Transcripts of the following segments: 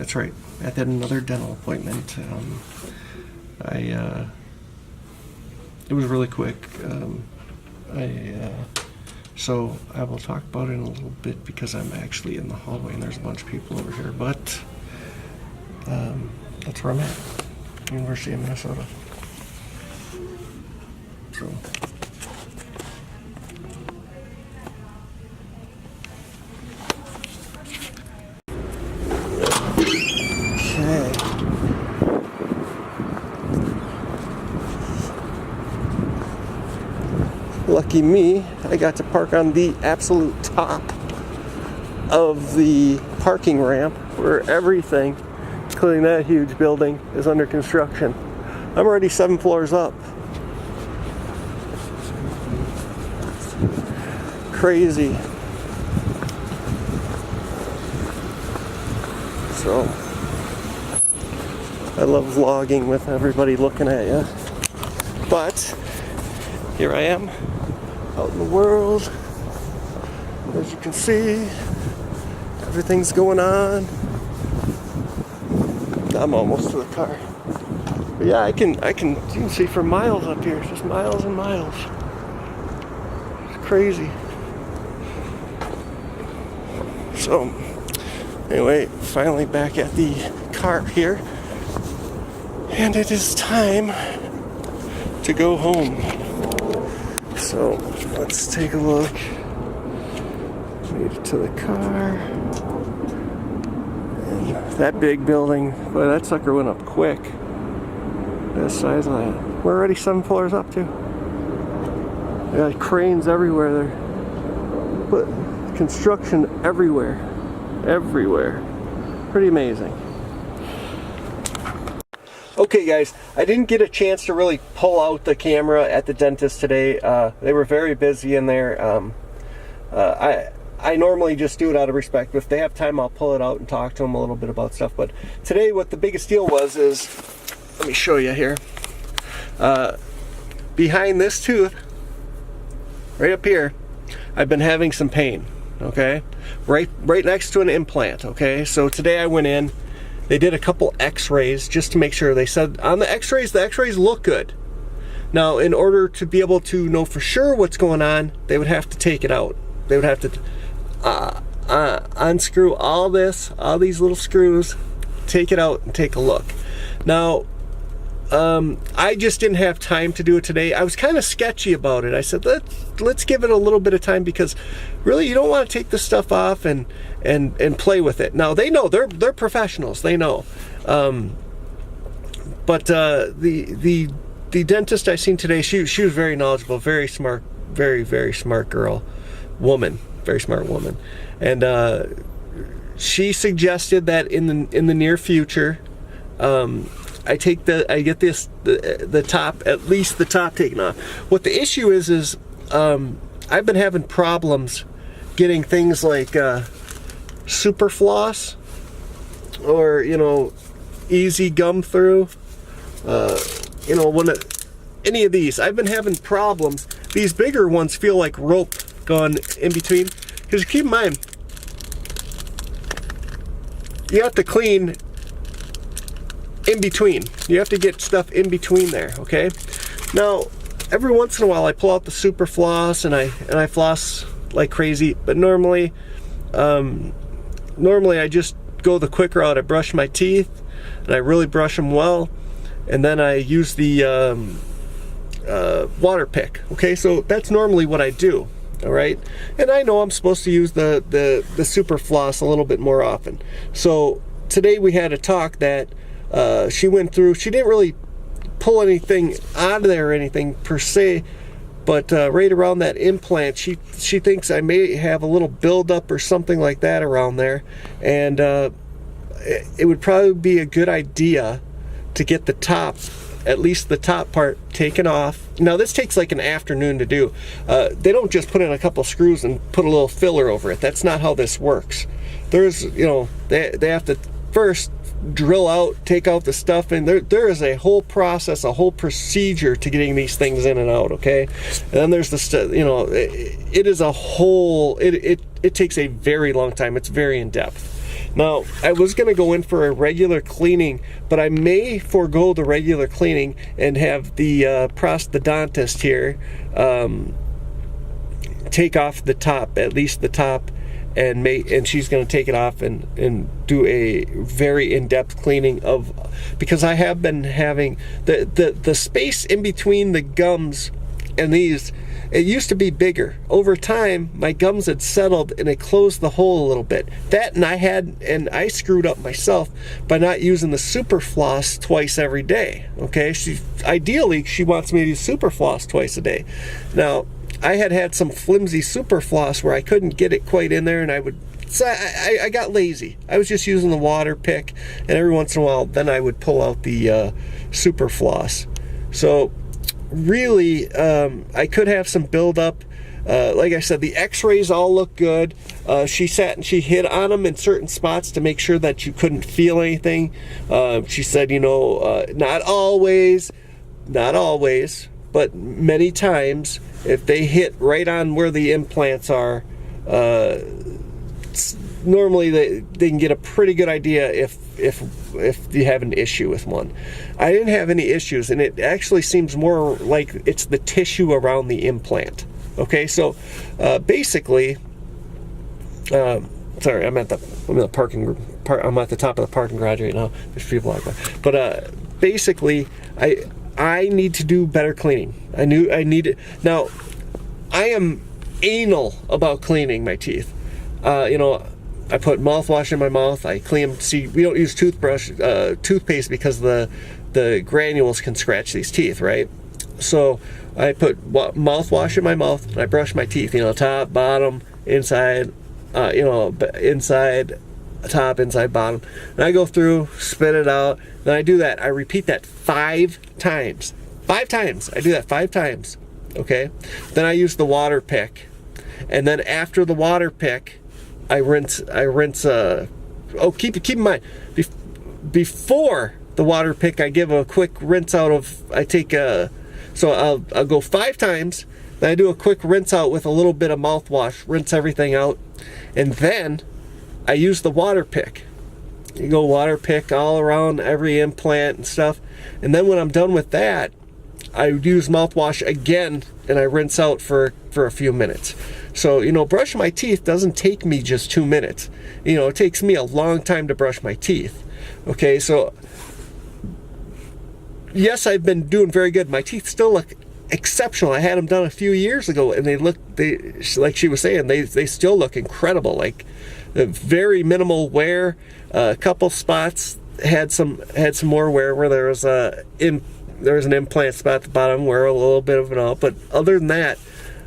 that's right. I had another dental appointment. It was really quick. So I will talk about it in a little bit because I'm actually in the hallway and there's a bunch of people over here. But that's where I'm at, University of Minnesota. So. Okay. Lucky me, I got to park on the absolute top of the parking ramp where everything, including that huge building, is under construction. I'm already 7 floors up. Crazy. So, I love vlogging with everybody looking at you. But, here I am, out in the world. As you can see, everything's going on. I'm almost to the car. But yeah, you can see for miles up here, just miles and miles. It's crazy. So, anyway, finally back at the car here. And it is time to go home. So, let's take a look. Made it to the car. And that big building, boy, that sucker went up quick. The size of that. We're already 7 floors up too. They got cranes everywhere there. But construction everywhere. Everywhere. Pretty amazing. Okay guys, I didn't get a chance to really pull out the camera at the dentist today. They were very busy in there. I normally just do it out of respect. If they have time, I'll pull it out and talk to them a little bit about stuff. But today what the biggest deal was is, let me show you here. Behind this tooth, right up here, I've been having some pain, okay? Right next to an implant, okay? So today I went in, they did a couple x-rays just to make sure. They said on the x-rays look good. Now, in order to be able to know for sure what's going on, they would have to take it out. They would have to unscrew all these little screws, take it out and take a look. Now, I just didn't have time to do it today. I was kind of sketchy about it. I said, let's give it a little bit of time because really you don't want to take this stuff off and play with it. Now they know, they're professionals, they know. But the dentist I seen today, she was very knowledgeable, very smart, very smart woman, very smart woman. And she suggested that in the near future, I get the top, at least the top taken off. What the issue is I've been having problems getting things like super floss or, you know, easy gum through, you know, any of these. I've been having problems. These bigger ones feel like rope going in between, because keep in mind, you have to clean in between. You have to get stuff in between there, okay? Now, every once in a while I pull out the super floss and I floss like crazy, but normally I just go the quick route. I brush my teeth and I really brush them well, and then I use the water pick, okay? So that's normally what I do, all right? And I know I'm supposed to use the super floss a little bit more often. So today we had a talk that she went through. She didn't really pull anything out of there or anything per se, but right around that implant, she thinks I may have a little buildup or something like that around there, and it would probably be a good idea to get the top, at least the top part, taken off. Now this takes like an afternoon to do. They don't just put in a couple screws and put a little filler over it. That's not how this works. There's, you know, they have to first drill out, take out the stuff, and there is a whole process, a whole procedure to getting these things in and out, okay? And then there's the stuff, you know, it is a whole, it takes a very long time. It's very in depth. Now, I was going to go in for a regular cleaning, but I may forego the regular cleaning and have the prosthodontist here take off the top, at least the top, and she's going to take it off and do a very in-depth cleaning of, because I have been having the space in between the gums and these, it used to be bigger. Over time, my gums had settled and it closed the hole a little bit. That, and I screwed up myself by not using the super floss twice every day. Okay, ideally she wants me to use super floss twice a day. Now, I had some flimsy super floss where I couldn't get it quite in there, and I got lazy. I was just using the water pick, and every once in a while, then I would pull out the super floss. So really, I could have some buildup. Like I said, the x-rays all look good. She sat and she hit on them in certain spots to make sure that you couldn't feel anything. She said, not always, but many times, if they hit right on where the implants are, normally they can get a pretty good idea if you have an issue with one. I didn't have any issues, and it actually seems more like it's the tissue around the implant. Okay, so basically, sorry, I'm at the top of the parking garage right now. There's people out there, but basically, I need to do better cleaning. I need it. Now, I am anal about cleaning my teeth. I put mouthwash in my mouth. I clean them. See, we don't use toothpaste because the granules can scratch these teeth, right? So I put mouthwash in my mouth and I brush my teeth. Top, bottom, inside. Inside, top, inside, bottom. And I go through, spit it out. Then I do that. I repeat that 5 times. 5 times. I do that 5 times. Okay. Then I use the water pick, and then after the water pick, I rinse. Keep in mind, before the water pick, I give a quick rinse out of. So I'll go 5 times. Then I do a quick rinse out with a little bit of mouthwash. Rinse everything out, and then I use the water pick. You go water pick all around every implant and stuff, and then when I'm done with that, I use mouthwash again and I rinse out for a few minutes. So, brushing my teeth doesn't take me just 2 minutes. It takes me a long time to brush my teeth. Okay, so yes, I've been doing very good. My teeth still look exceptional. I had them done a few years ago, and like she was saying, they still look incredible. Like very minimal wear. A couple spots had some more wear where there was an implant spot at the bottom where a little bit of an out, but other than that,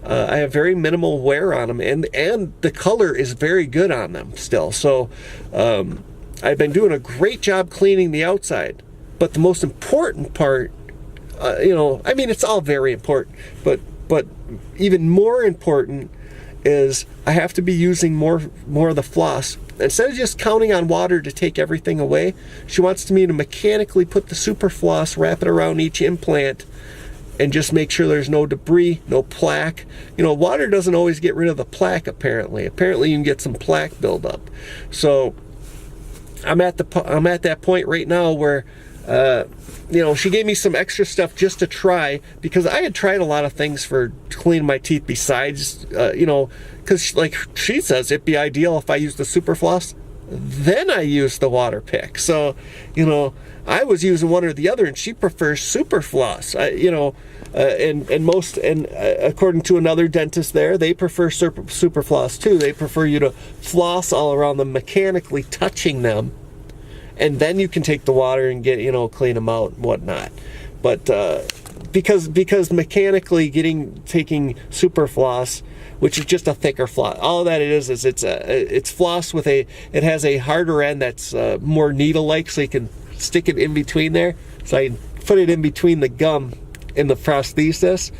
I have very minimal wear on them, and the color is very good on them still. So I've been doing a great job cleaning the outside, but the most important part, it's all very important, but even more important is I have to be using more of the floss. Instead of just counting on water to take everything away, she wants me to mechanically put the super floss, wrap it around each implant, and just make sure there's no debris, no plaque. Water doesn't always get rid of the plaque, apparently. Apparently you can get some plaque buildup. So I'm at that point right now where she gave me some extra stuff just to try, because I had tried a lot of things for cleaning my teeth besides, because like she says, it'd be ideal if I used the super floss, then I used the water pick. So, I was using one or the other, and she prefers super floss. According to another dentist there, they prefer super floss too. They prefer you to floss all around them, mechanically touching them, and then you can take the water and get, clean them out and whatnot. But because mechanically taking super floss, which is just a thicker floss, all that it is it's floss with it has a harder end that's more needle-like, so you can stick it in between there. So I put it in between the gum and the prosthesis,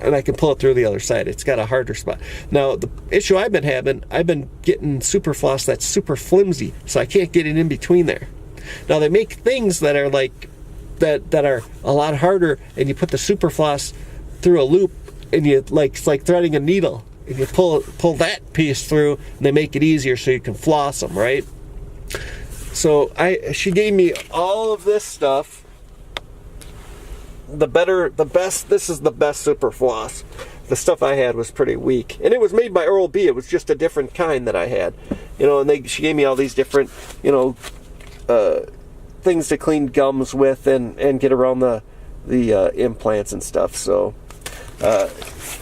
and I can pull it through the other side. It's got a harder spot. Now, the issue I've been getting super floss that's super flimsy, so I can't get it in between there. Now, they make things that are like that are a lot harder, and you put the super floss through a loop, and it's like threading a needle, and you pull that piece through, and they make it easier so you can floss them, right? So she gave me all of this stuff. This is the best super floss. The stuff I had was pretty weak, and it was made by Oral-B. It was just a different kind that I had, you know. And she gave me all these different, you know, things to clean gums with and get around the implants and stuff. So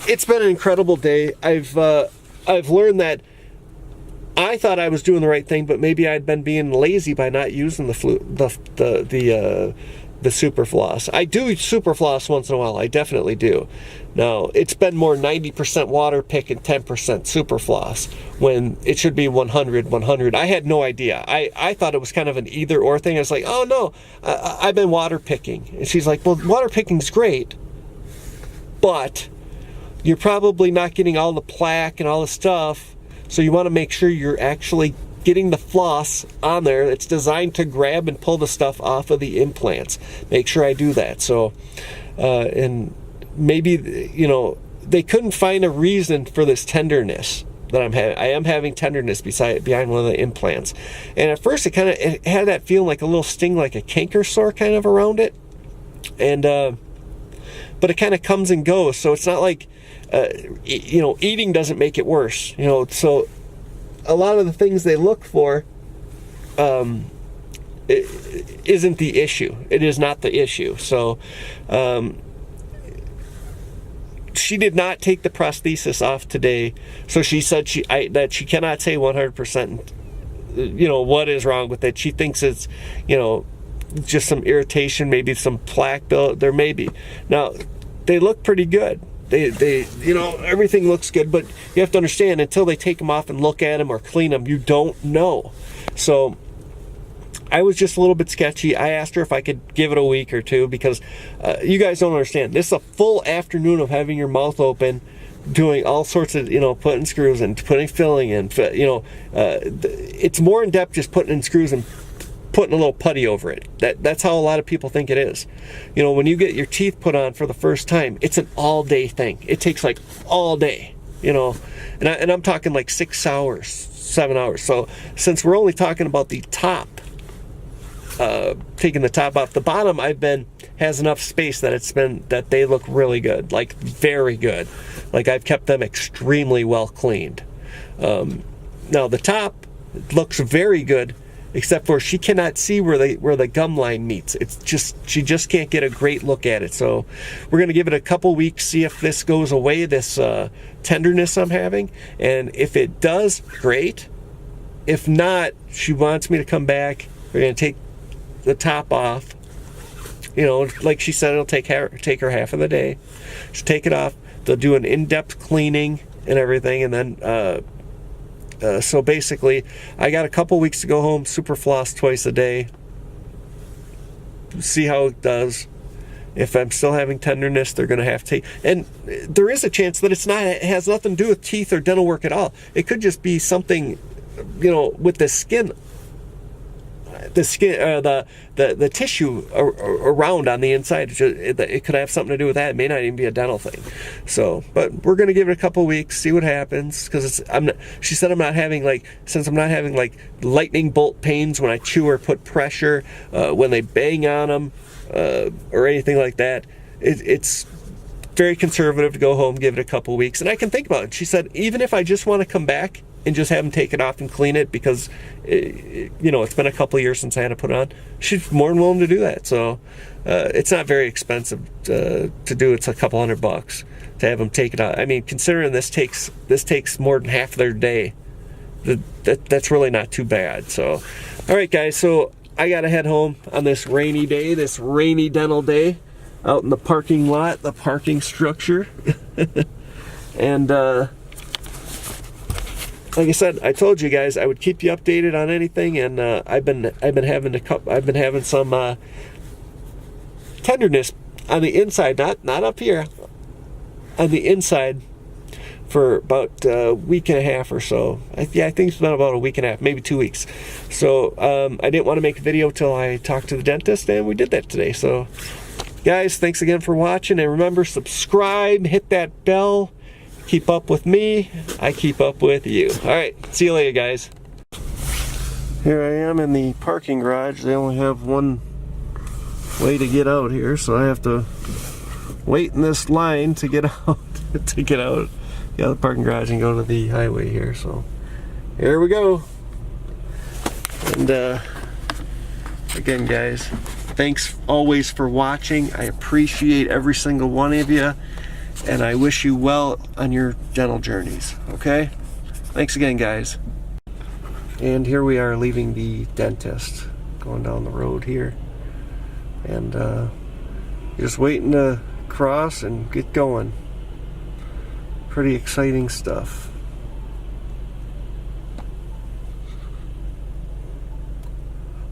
it's been an incredible day. I've learned that I thought I was doing the right thing, but maybe I'd been being lazy by not using the super floss. I do super floss once in a while. I definitely do. Now, it's been more 90% water pick and 10% super floss when it should be 100. I had no idea. I thought it was kind of an either or thing. I was like, oh no, I've been water picking. And she's like, well, water picking's great, but you're probably not getting all the plaque and all the stuff. So you want to make sure you're actually getting the floss on there. It's designed to grab and pull the stuff off of the implants. Make sure I do that. So, and maybe, you know, they couldn't find a reason for this tenderness that I'm having. I am having tenderness behind one of the implants. And at first it had that feeling like a little sting, like a canker sore kind of around it. And, but it kind of comes and goes. So it's not like, you know, eating doesn't make it worse, you know. So a lot of the things they look for isn't the issue. It is not the issue. So she did not take the prosthesis off today. So she said that she cannot say 100%, you know, what is wrong with it. She thinks it's, you know, just some irritation, maybe some plaque build. There may be. Now, they look pretty good. They, you know, everything looks good, but you have to understand, until they take them off and look at them or clean them, you don't know. So I was just a little bit sketchy. I asked her if I could give it a week or two, because you guys don't understand. This is a full afternoon of having your mouth open, doing all sorts of, you know, putting screws in, putting filling in, you know, it's more in depth just putting in screws and putting a little putty over it. That's how a lot of people think it is. You know, when you get your teeth put on for the first time, it's an all-day thing. It takes like all day, you know, and I'm talking like 6 hours, 7 hours. So since we're only talking about the top, taking the top off, the bottom has enough space that they look really good, like very good. Like I've kept them extremely well cleaned. Now the top looks very good, except for she cannot see where the gum line meets. It's just, she just can't get a great look at it. So we're going to give it a couple weeks, see if this goes away, this tenderness I'm having. And if it does, great. If not, she wants me to come back. We're going to take the top off. You know, like she said, it'll take her half of the day. She'll take it off. They'll do an in-depth cleaning and everything, and then so basically, I got a couple weeks to go home, super floss twice a day, see how it does. If I'm still having tenderness, they're going to have to take, and there is a chance that it has nothing to do with teeth or dental work at all. It could just be something, you know, with the skin, the tissue around on the inside. It could have something to do with that. It may not even be a dental thing. So, but we're going to give it a couple weeks, see what happens, because she said I'm not having like lightning bolt pains when I chew or put pressure, when they bang on them, or anything like that. It's very conservative to go home, give it a couple weeks, and I can think about it. She said even if I just want to come back and just have them take it off and clean it, because you know, it's been a couple years since I had to put it on, she's more than willing to do that. So it's not very expensive to do. It's a couple $100 to have them take it out. I mean, considering this takes more than half their day, that's really not too bad. So all right guys, so I gotta head home on this rainy day, this rainy dental day, out in the parking lot, the parking structure. And like I said, I told you guys I would keep you updated on anything, and I've been having some tenderness on the inside, not up here, on the inside, for about a week and a half or so. I think it's been about a week and a half, maybe 2 weeks. So I didn't want to make a video till I talked to the dentist, and we did that today. So guys, thanks again for watching, and remember, subscribe, hit that bell. Keep up with me, I keep up with you. All right, see you later, guys. Here I am in the parking garage. They only have one way to get out here, so I have to wait in this line to get out. To get out of the parking garage and go to the highway here. So here we go. And again, guys, thanks always for watching. I appreciate every single one of you, and I wish you well on your dental journeys. Okay? Thanks again, guys. And here we are leaving the dentist, going down the road here, and just waiting to cross and get going. Pretty exciting stuff.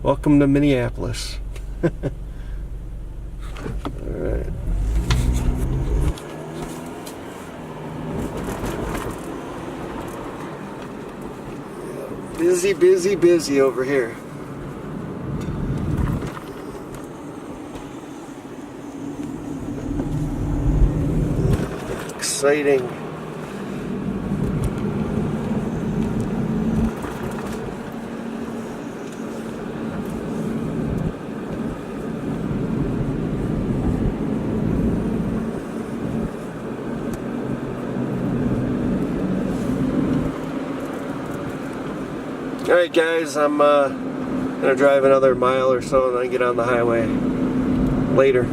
Welcome to Minneapolis. Alright. Busy, busy, busy over here. Exciting. Alright guys, I'm gonna drive another mile or so and then get on the highway. Later.